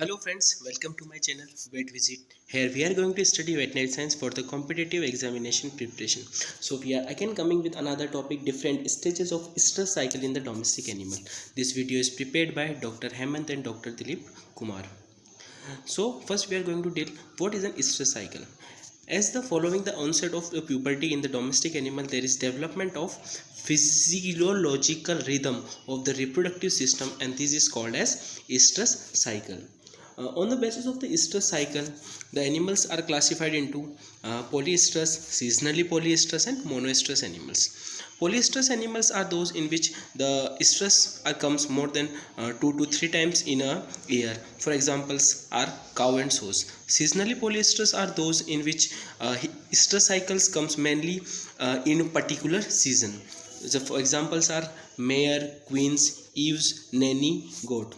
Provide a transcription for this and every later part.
Hello friends, welcome to my channel Vet Visit. Here we are going to study veterinary science for the competitive examination preparation. So we are again coming with another topic, different stages of stress cycle in the domestic animal. This video is prepared by Dr. Hemant and Dr. Dilip Kumar. So first we are going to deal what is an stress cycle. As the following the onset of the puberty in the domestic animal, there is development of physiological rhythm of the reproductive system, and this is called as stress cycle. On the basis of the stress cycle, the animals are classified into polystress, seasonally polystress, and monostress animals. Polystress animals are those in which the stress comes more than 2 to 3 times in a year. For examples are cow and sows. Seasonally polystress are those in which stress cycles comes mainly in a particular season. So for examples are mare, queens, ewes, nanny, goat.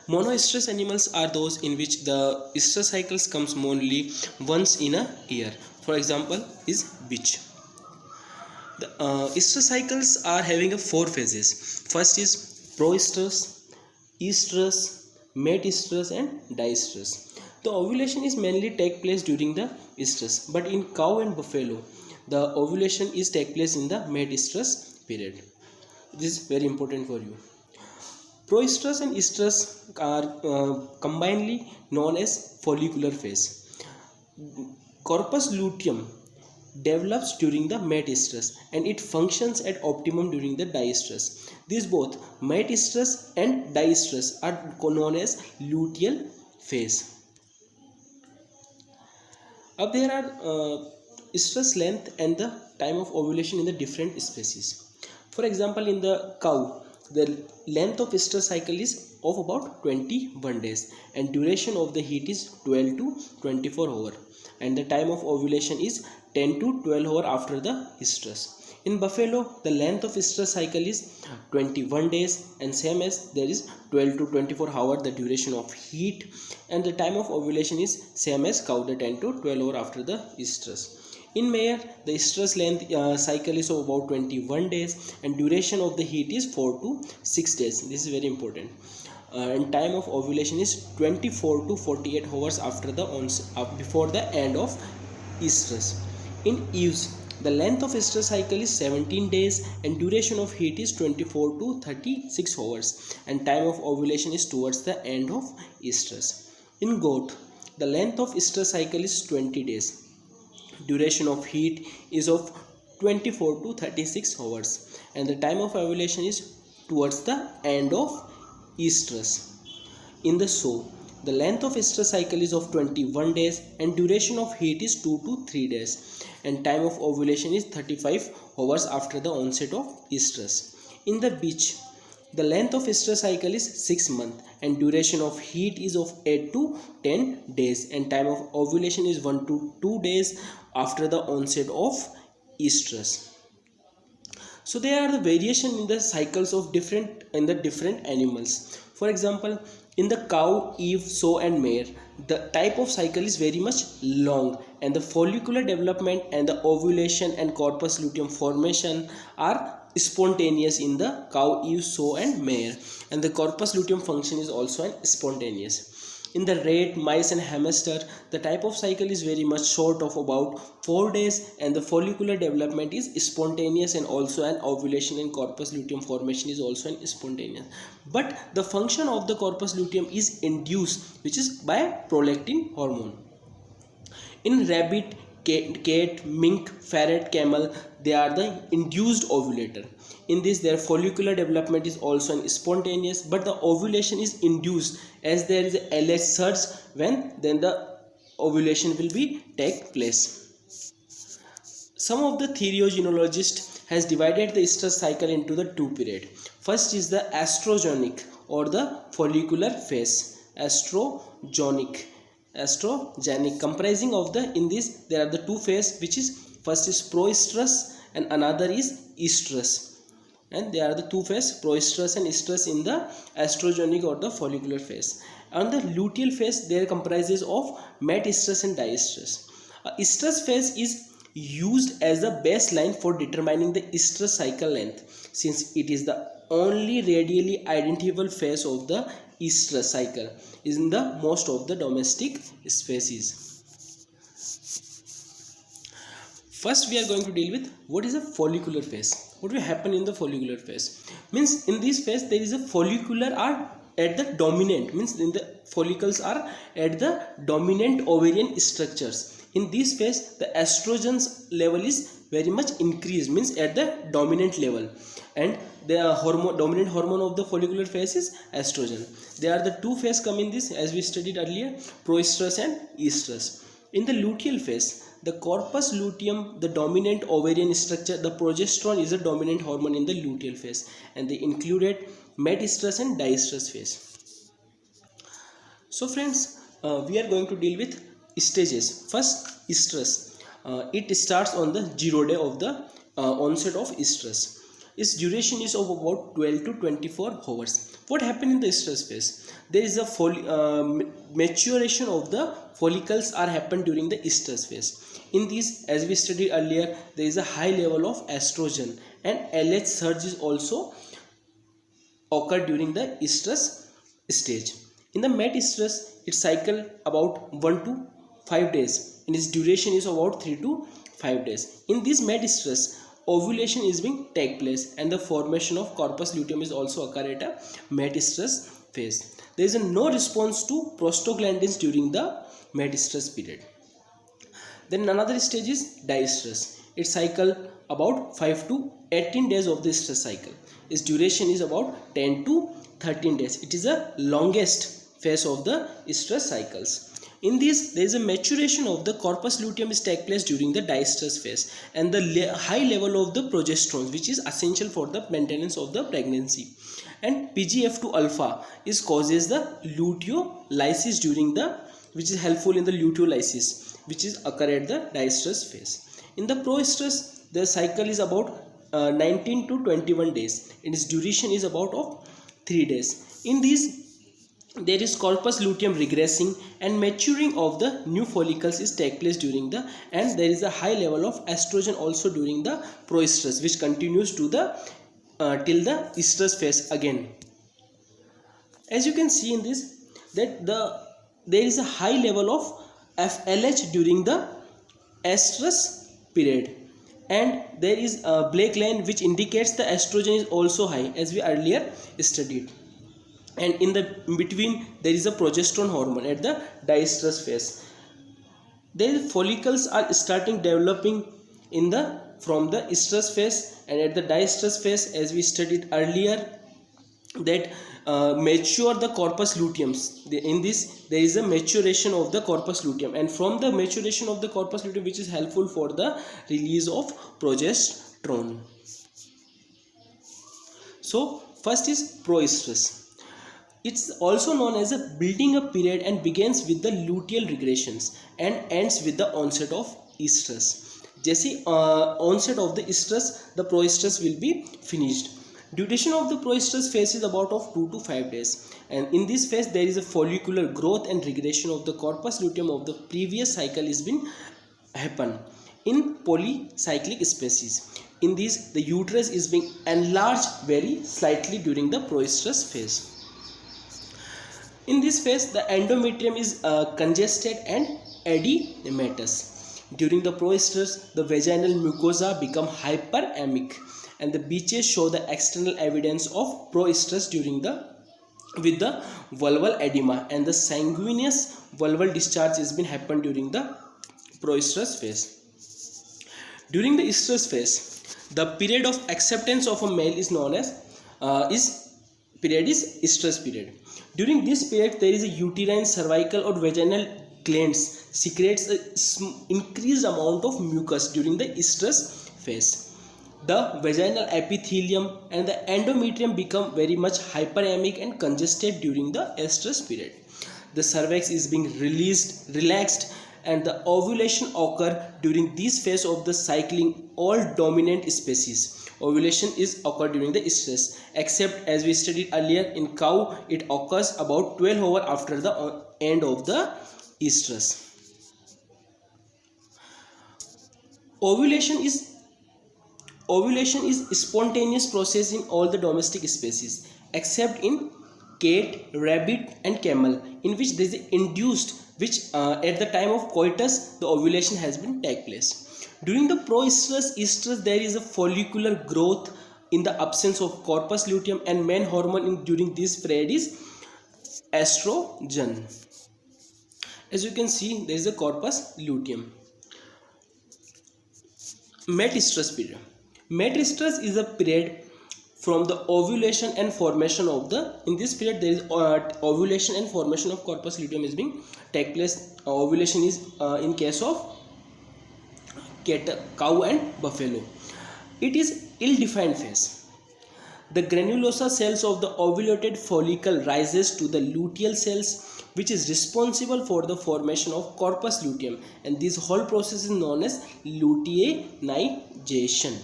Monostress animals are those in which the stress cycles comes only once in a year. For example is bitch. The stress cycles are having a 4 phases. First is proestrus, estrus, metastrus, and distress. The ovulation is mainly take place during the estrus, but in cow and buffalo, the ovulation is take place in the metastrus period. This is very important for you. Proestrus and estrus are combinedly known as follicular phase. Corpus luteum develops during the metastrus and it functions at optimum during the distress. These both metastrus and distress are known as luteal phase. Up there are stress length and the time of ovulation in the different species. For example, in the cow, the length of stress cycle is of about 21 days and duration of the heat is 12 to 24 hours, and the time of ovulation is 10 to 12 hours after the stress. In buffalo, the length of stress cycle is 21 days and same as there is 12 to 24 hours the duration of heat, and the time of ovulation is same as cow, the 10 to 12 hours after the stress. In mare, the stress length cycle is of about 21 days and duration of the heat is 4 to 6 days. This is very important. And time of ovulation is 24 to 48 hours after the before the end of estrus. In ewes, the length of stress cycle is 17 days and duration of heat is 24 to 36 hours, and time of ovulation is towards the end of estrus. In goat, the length of stress cycle is 20 days. Duration of heat is of 24 to 36 hours, and the time of ovulation is towards the end of estrus. In the sow, the length of stress cycle is of 21 days and duration of heat is 2 to 3 days, and time of ovulation is 35 hours after the onset of estrus. In the bitch, the length of stress cycle is 6 months and duration of heat is of 8 to 10 days, and time of ovulation is 1 to 2 days after the onset of estrus. So there are the variation in the cycles of different animals. For example, in the cow, eve, sow, and mare, the type of cycle is very much long, and the follicular development and the ovulation and corpus luteum formation are spontaneous in the cow, eve, sow, and mare, and the corpus luteum function is also spontaneous. In the rat, mice, and hamster, the type of cycle is very much short of about 4 days, and the follicular development is spontaneous, and also an ovulation and corpus luteum formation is also spontaneous. But the function of the corpus luteum is induced, which is by prolactin hormone. In rabbit, cat, mink, ferret, camel, they are the induced ovulator. In this, their follicular development is also spontaneous, but the ovulation is induced, as there is a LH surge when then the ovulation will be take place. Some of the theriogenologists has divided the stress cycle into the two period. First is the estrogenic or the follicular phase. Estrogenic, comprising of the, in this there are the two phases, which is first is proestrus and another is estrus, and they are the two phases, proestrus and estrus, in the estrogenic or the follicular phase. On the luteal phase, there comprises of metastrus and distress. Estrus phase is used as a baseline for determining the estrus cycle length, since it is the only radially identifiable phase of the estrus cycle is in the most of the domestic species. First we are going to deal with what is a follicular phase. What will happen in the follicular phase? Means in this phase there is a follicular are at the dominant, means in the follicles are at the dominant ovarian structures. In this phase the estrogen's level is very much increased, means at the dominant level, and the dominant hormone of the follicular phase is estrogen. There are the two phases come in this, as we studied earlier, proestrus and estrus. In the luteal phase, the corpus luteum, the dominant ovarian structure, the progesterone is a dominant hormone in the luteal phase, and they included metaestrus and diestrus phase. So friends, we are going to deal with stages. First, estrus. It starts on the 0 day of the onset of estrus. Its duration is of about 12 to 24 hours. What happened in the estrus phase? There is a maturation of the follicles are happen during the estrus phase. In this, as we studied earlier, there is a high level of estrogen, and LH surge is also occur during the estrus stage. In the metaestrus, it cycle about 1 to 5 days, and its duration is about 3 to 5 days. In this metaestrus, ovulation is being take place, and the formation of corpus luteum is also occur at a metaestrus phase. There is no response to prostaglandins during the metaestrus period. Then another stage is diestrus. It cycle about 5 to 18 days of the estrus cycle. Its duration is about 10 to 13 days. It is the longest phase of the estrus cycles. In this, there is a maturation of the corpus luteum is take place during the diestrus phase, and the high level of the progesterone, which is essential for the maintenance of the pregnancy, and PGF2 alpha is causes the luteolysis during the, which is helpful in the luteolysis, which is occur at the diestrus phase. In the proestrus, the cycle is about 19 to 21 days, and its duration is about of 3 days. In these, there is corpus luteum regressing, and maturing of the new follicles is take place during the, and there is a high level of estrogen also during the proestrus, which continues to the till the estrus phase again. As you can see in this, that there is a high level of FLH during the estrus period, and there is a black line which indicates the estrogen is also high, as we earlier studied. And in the between there is a progesterone hormone at the diestrus phase. The follicles are starting developing in the from the estrus phase, and at the diestrus phase, as we studied earlier, that mature the corpus luteums. In this, there is a maturation of the corpus luteum, and from the maturation of the corpus luteum, which is helpful for the release of progesterone. So first is proestrus. It's also known as a building up period, and begins with the luteal regressions and ends with the onset of estrus. जैसे onset of the estrus, the proestrus will be finished. Duration of the proestrus phase is about of 2 to 5 days, and in this phase there is a follicular growth and regression of the corpus luteum of the previous cycle is been happen. In polycyclic species, in this the uterus is being enlarged very slightly during the proestrus phase. In this phase, the endometrium is congested and edematous. During the proestrus, the vaginal mucosa become hyperemic, and the beaches show the external evidence of proestrus during the with the vulval edema, and the sanguineous vulval discharge has been happened during the proestrus phase. During the estrus phase, the period of acceptance of a male is known as estrus period. During this period, there is a uterine, cervical or vaginal glands secretes a increased amount of mucus during the estrus phase. The vaginal epithelium and the endometrium become very much hyperemic and congested during the estrus period. The cervix is being relaxed, and the ovulation occur during this phase of the cycling all dominant species. Ovulation is occurred during the estrus, except as we studied earlier in cow, it occurs about 12 hours after the end of the estrus. Ovulation is spontaneous process in all the domestic species, except in cat, rabbit and camel, in which there is induced, which at the time of coitus the ovulation has been take place. During the proestrus there is a follicular growth in the absence of corpus luteum, and main hormone during this period is estrogen. As you can see, there is a corpus luteum. Metaestrus period. Metaestrus is a period from the ovulation and formation of the, in this period there is ovulation and formation of corpus luteum is being take place. Ovulation is in case of cow and buffalo. It is ill-defined phase. The granulosa cells of the ovulated follicle rises to the luteal cells, which is responsible for the formation of corpus luteum, and this whole process is known as luteinization.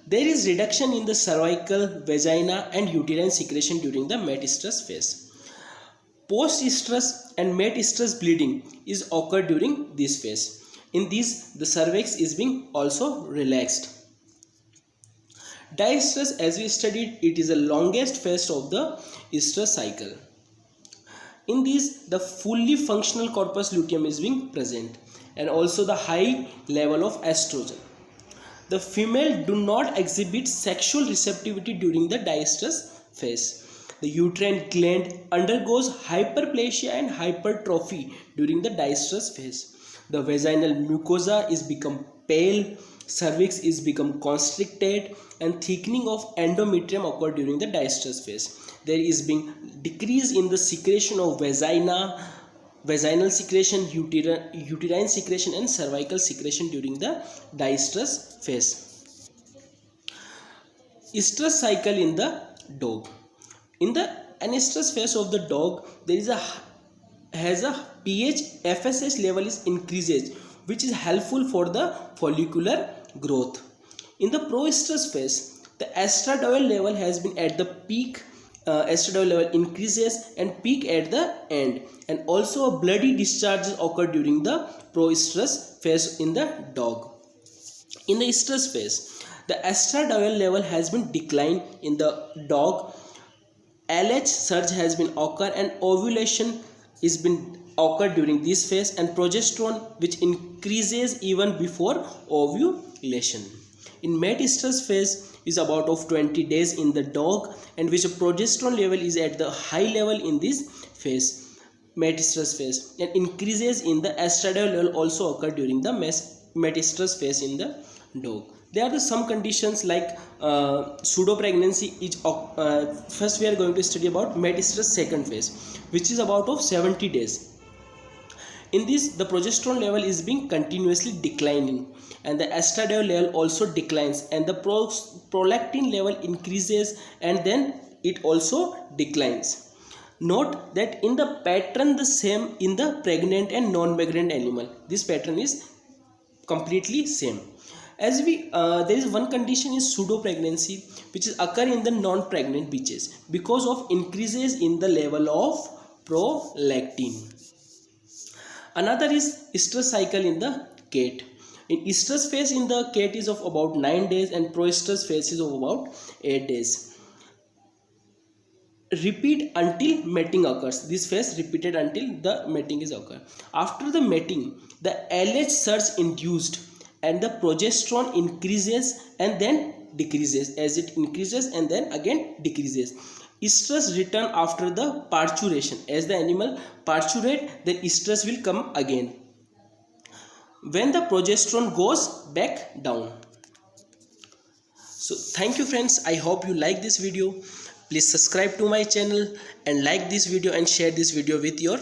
There is reduction in the cervical, vagina and uterine secretion during the metaestrus phase. Post-estrus and metaestrus bleeding is occurred during this phase. In this, the cervix is being also relaxed. Diestrus, as we studied, it is the longest phase of the estrus cycle. In this, the fully functional corpus luteum is being present, and also the high level of estrogen. The female do not exhibit sexual receptivity during the diestrus phase. The uterine gland undergoes hyperplasia and hypertrophy during the diestrus phase. The vaginal mucosa is become pale, cervix is become constricted, and thickening of endometrium occur during the diestrus phase. There is being decrease in the secretion of vaginal secretion, uterine secretion and cervical secretion during the diestrus phase. Estrus cycle in the dog. In the anestrus phase of the dog, there is has a pH FSH level is increases, which is helpful for the follicular growth. In the proestrus phase, the estradiol level has been at the peak. Estradiol level increases and peak at the end, and also a bloody discharges occur during the proestrus phase in the dog. In the estrus phase, the estradiol level has been declined in the dog. LH surge has been occur and ovulation is been occur during this phase, and progesterone which increases even before ovulation. In metaestrus phase is about of 20 days in the dog, and which progesterone level is at the high level in this phase, metaestrus phase, and increases in the estradiol level also occur during the metaestrus phase in the dog. There are some conditions like pseudo pregnancy. First we are going to study about metaestrus second phase, which is about of 70 days. In this, the progesterone level is being continuously declining, and the estradiol level also declines, and the prolactin level increases, and then it also declines. Note that in the pattern the same in the pregnant and non-pregnant animal. This pattern is completely same. As there is one condition is pseudo pregnancy, which is occur in the non-pregnant bitches because of increases in the level of prolactin. Another is estrus cycle in the cat. In estrus phase in the cat is of about 9 days, and proestrus phase is of about 8 days. Repeat until mating occurs. This phase repeated until the mating is occur. After the mating, the LH surge induced, and the progesterone increases and then decreases. As it increases and then again decreases. Estrus return after the parturition. As the animal parturate, then estrus will come again when the progesterone goes back down. So thank you friends, I hope you like this video. Please subscribe to my channel and like this video and share this video with your